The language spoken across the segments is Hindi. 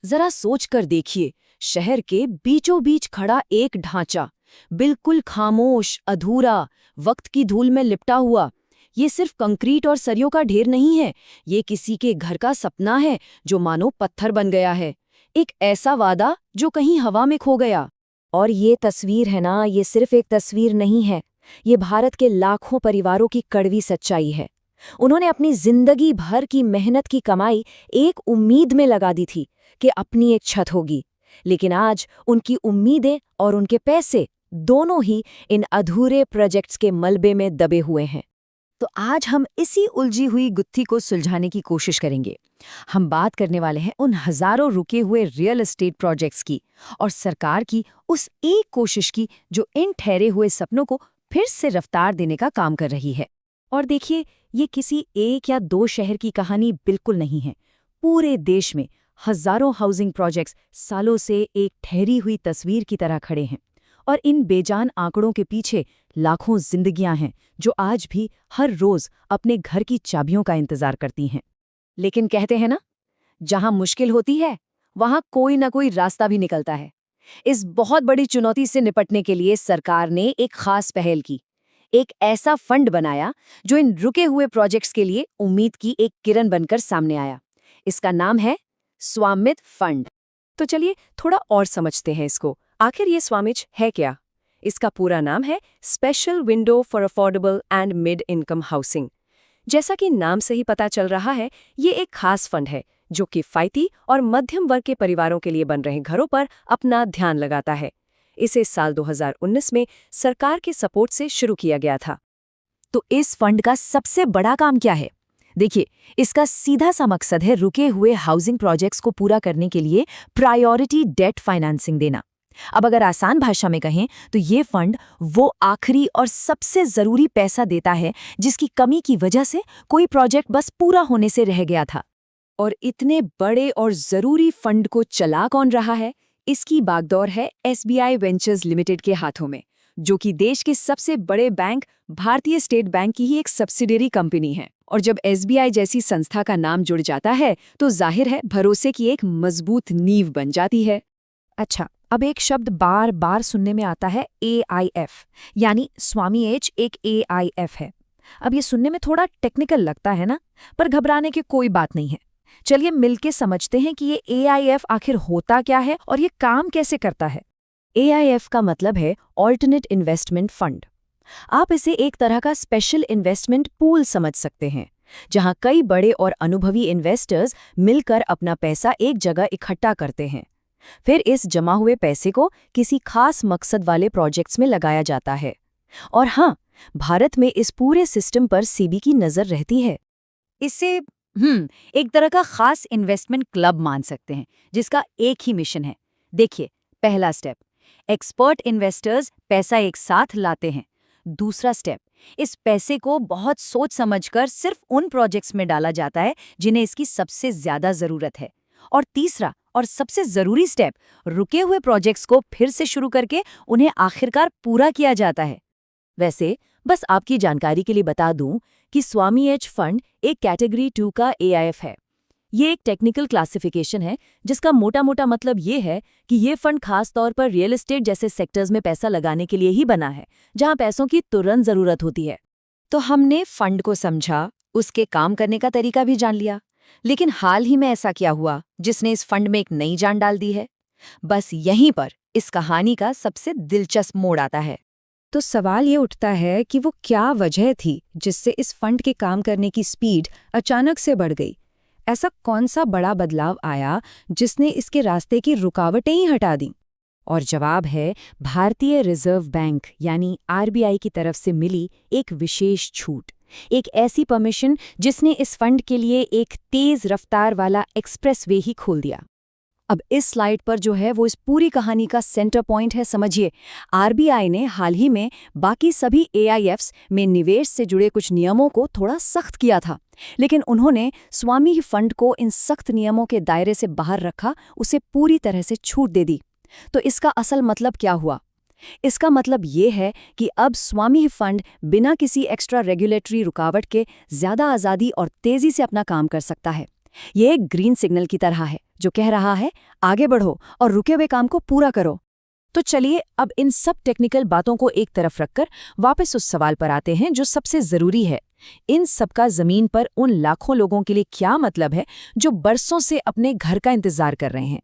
जरा सोच कर देखिए, शहर के बीचों बीच खड़ा एक ढांचा, बिल्कुल खामोश, अधूरा, वक्त की धूल में लिपटा हुआ। ये सिर्फ कंक्रीट और सरियों का ढेर नहीं है, ये किसी के घर का सपना है जो मानो पत्थर बन गया है। एक ऐसा वादा जो कहीं हवा में खो गया। और ये तस्वीर है ना, ये सिर्फ एक तस्वीर नहीं है। ये भारत के लाखों परिवारों की कड़वी सच्चाई है। उन्होंने अपनी जिंदगी भर की मेहनत की कमाई एक उम्मीद में लगा दी थी कि अपनी एक छत होगी, लेकिन आज उनकी उम्मीदें और उनके पैसे दोनों ही इन अधूरे प्रोजेक्ट्स के मलबे में दबे हुए हैं। तो आज हम इसी उलझी हुई गुत्थी को सुलझाने की कोशिश करेंगे। हम बात करने वाले हैं उन हजारों रुके हुए रियल एस्टेट प्रोजेक्ट्स की और सरकार की उस एक कोशिश की जो इन ठहरे हुए सपनों को फिर से रफ्तार देने का काम कर रही है। और देखिए, ये किसी एक या दो शहर की कहानी बिल्कुल नहीं है। पूरे देश में हजारों हाउसिंग प्रोजेक्ट्स सालों से एक ठहरी हुई तस्वीर की तरह खड़े हैं, और इन बेजान आंकड़ों के पीछे लाखों जिंदगियां हैं जो आज भी हर रोज अपने घर की चाबियों का इंतजार करती हैं। लेकिन कहते हैं ना, जहां मुश्किल होती है वहां कोई ना कोई रास्ता भी निकलता है। इस बहुत बड़ी चुनौती से निपटने के लिए सरकार ने एक खास पहल की। एक ऐसा फंड बनाया जो इन रुके हुए प्रोजेक्ट्स के लिए उम्मीद की एक किरण बनकर सामने आया। इसका नाम है स्वामित्व फंड। तो चलिए थोड़ा और समझते हैं इसको। आखिर ये स्वामित्व है क्या? इसका पूरा नाम है special window for affordable and mid income housing. जैसा कि नाम से ही पता चल रहा है, ये एक खास फंड है जो किफायती और मध्यम वर्ग के परिवारों के लिए बन रहे घरों पर अपना ध्यान लगाता है। इसे साल 2019 में सरकार के सपोर्ट से शुरू किया गया था। तो इस फंड का सबसे बड़ा काम क्या है? देखिए, इसका सीधा सा मकसद है रुके हुए हाउसिंग प्रोजेक्ट्स को पूरा करने के लिए प्रायोरिटी डेट फाइनेंसिंग देना। अब अगर आसान भाषा में कहें तो ये फंड वो आखिरी और सबसे जरूरी पैसा देता है जिसकी कमी की वजह से कोई प्रोजेक्ट बस पूरा होने से रह गया था। और इतने बड़े और जरूरी फंड को चला कौन रहा है? इसकी बागडोर है SBI वेंचर्स लिमिटेड के हाथों में, जो कि देश के सबसे बड़े बैंक भारतीय स्टेट बैंक की ही एक सब्सिडियरी कंपनी है। और जब SBI जैसी संस्था का नाम जुड़ जाता है तो जाहिर है भरोसे की एक मजबूत नींव बन जाती है। अच्छा, अब एक शब्द बार बार सुनने में आता है, AIF, यानी स्वामिएच एक AIF है। अब ये सुनने में थोड़ा टेक्निकल लगता है ना, पर घबराने की कोई बात नहीं है। चलिए मिलके समझते हैं कि ये AIF आखिर होता क्या है और ये काम कैसे करता है। AIF का मतलब है ऑल्टरनेट इन्वेस्टमेंट फंड। आप इसे एक तरह का स्पेशल इन्वेस्टमेंट पूल समझ सकते हैं, जहां कई बड़े और अनुभवी इन्वेस्टर्स मिलकर अपना पैसा एक जगह इकट्ठा करते हैं। फिर इस जमा हुए पैसे को किसी खास मकसद वाले प्रोजेक्ट्स में लगाया जाता है। और हाँ, भारत में इस पूरे सिस्टम पर SEBI की नजर रहती है। इसे एक तरह का खास इन्वेस्टमेंट क्लब मान सकते हैं, जिसका एक ही मिशन है। देखिए, पहला स्टेप, एक्सपर्ट इन्वेस्टर्स पैसा एक साथ लाते हैं। दूसरा स्टेप, इस पैसे को बहुत सोच समझकर सिर्फ उन प्रोजेक्ट्स में डाला जाता है जिन्हें इसकी सबसे ज्यादा जरूरत है। और तीसरा और सबसे जरूरी स्टेप, रुके हुए प्रोजेक्ट्स को फिर से शुरू करके उन्हें आखिरकार पूरा किया जाता है। वैसे बस आपकी जानकारी के लिए बता दूं कि स्वामिएच फंड एक कैटेगरी 2 का AIF है। ये एक टेक्निकल क्लासिफिकेशन है जिसका मोटा मतलब ये है कि ये फंड खास तौर पर रियल एस्टेट जैसे सेक्टर्स में पैसा लगाने के लिए ही बना है, जहां पैसों की तुरंत जरूरत होती है। तो हमने फंड को समझा, उसके काम करने का तरीका भी जान लिया। लेकिन हाल ही में ऐसा क्या हुआ जिसने इस फंड में एक नई जान डाल दी है? बस यहीं पर इस कहानी का सबसे दिलचस्प मोड़ आता है। तो सवाल ये उठता है कि वो क्या वजह थी जिससे इस फंड के काम करने की स्पीड अचानक से बढ़ गई? ऐसा कौन सा बड़ा बदलाव आया जिसने इसके रास्ते की रुकावटें ही हटा दी? और जवाब है भारतीय रिजर्व बैंक यानी RBI की तरफ से मिली एक विशेष छूट, एक ऐसी परमिशन जिसने इस फंड के लिए एक तेज रफ्तार वाला एक्सप्रेसवे ही खोल दिया। अब इस स्लाइड पर जो है वो इस पूरी कहानी का सेंटर पॉइंट है। समझिए, RBI ने हाल ही में बाकी सभी AIFs में निवेश से जुड़े कुछ नियमों को थोड़ा सख्त किया था, लेकिन उन्होंने स्वामी फंड को इन सख्त नियमों के दायरे से बाहर रखा, उसे पूरी तरह से छूट दे दी। तो इसका असल मतलब क्या हुआ? इसका मतलब ये है कि अब स्वामी फंड बिना किसी एक्स्ट्रा रेगुलेटरी रुकावट के ज्यादा आज़ादी और तेजी से अपना काम कर सकता है। ये एक ग्रीन सिग्नल की तरह है जो कह रहा है आगे बढ़ो और रुके हुए काम को पूरा करो। तो चलिए अब इन सब टेक्निकल बातों को एक तरफ रखकर वापस उस सवाल पर आते हैं जो सबसे जरूरी है। इन सब का जमीन पर उन लाखों लोगों के लिए क्या मतलब है जो बरसों से अपने घर का इंतजार कर रहे हैं।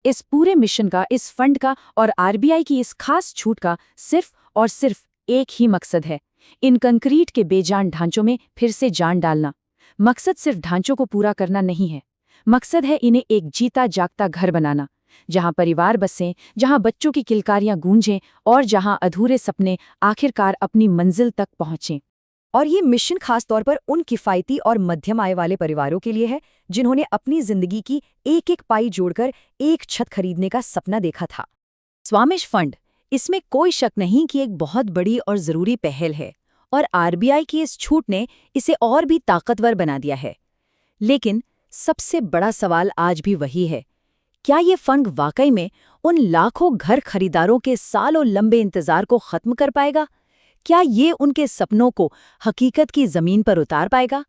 इस पूरे मिशन का, इस फंड का और आरबीआई की इस खास छूट का सिर्फ और सिर्फ एक ही मकसद है, इन कंक्रीट के बेजान ढांचों में फिर से जान डालना। मकसद सिर्फ ढांचों को पूरा करना नहीं है, मकसद है इन्हें एक जीता जागता घर बनाना, जहां परिवार बसें, जहां बच्चों की किलकारियां गूंजें और जहां अधूरे सपने आखिरकार अपनी मंजिल तक पहुंचें। और ये मिशन खास तौर पर उन किफ़ायती और मध्यम आय वाले परिवारों के लिए है जिन्होंने अपनी जिंदगी की एक एक पाई जोड़कर एक छत खरीदने का सपना देखा था। स्वामिश फंड, इसमें कोई शक नहीं कि एक बहुत बड़ी और जरूरी पहल है और आरबीआई की इस छूट ने इसे और भी ताकतवर बना दिया है। लेकिन सबसे बड़ा सवाल आज भी वही है, क्या ये फंड वाकई में उन लाखों घर खरीदारों के सालों लंबे इंतजार को खत्म कर पाएगा? क्या ये उनके सपनों को हकीकत की जमीन पर उतार पाएगा?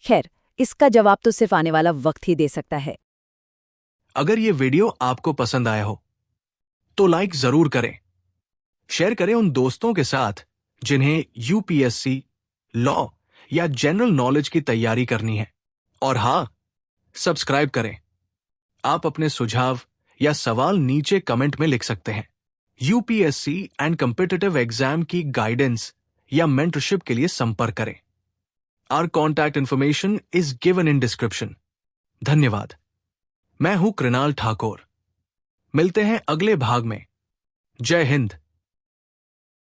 खैर, इसका जवाब तो सिर्फ आने वाला वक्त ही दे सकता है। अगर ये वीडियो आपको पसंद आया हो तो लाइक जरूर करें, शेयर करें उन दोस्तों के साथ जिन्हें यूपीएससी, लॉ या जनरल नॉलेज की तैयारी करनी है। और हाँ, सब्सक्राइब करें। आप अपने सुझाव या सवाल नीचे कमेंट में लिख सकते हैं। यूपीएससी एंड कॉम्पिटिटिव एग्जाम की गाइडेंस या मेंटरशिप के लिए संपर्क करें। Our contact information is given in description. धन्यवाद। मैं हूं कृणाल ठाकुर। मिलते हैं अगले भाग में। जय हिंद।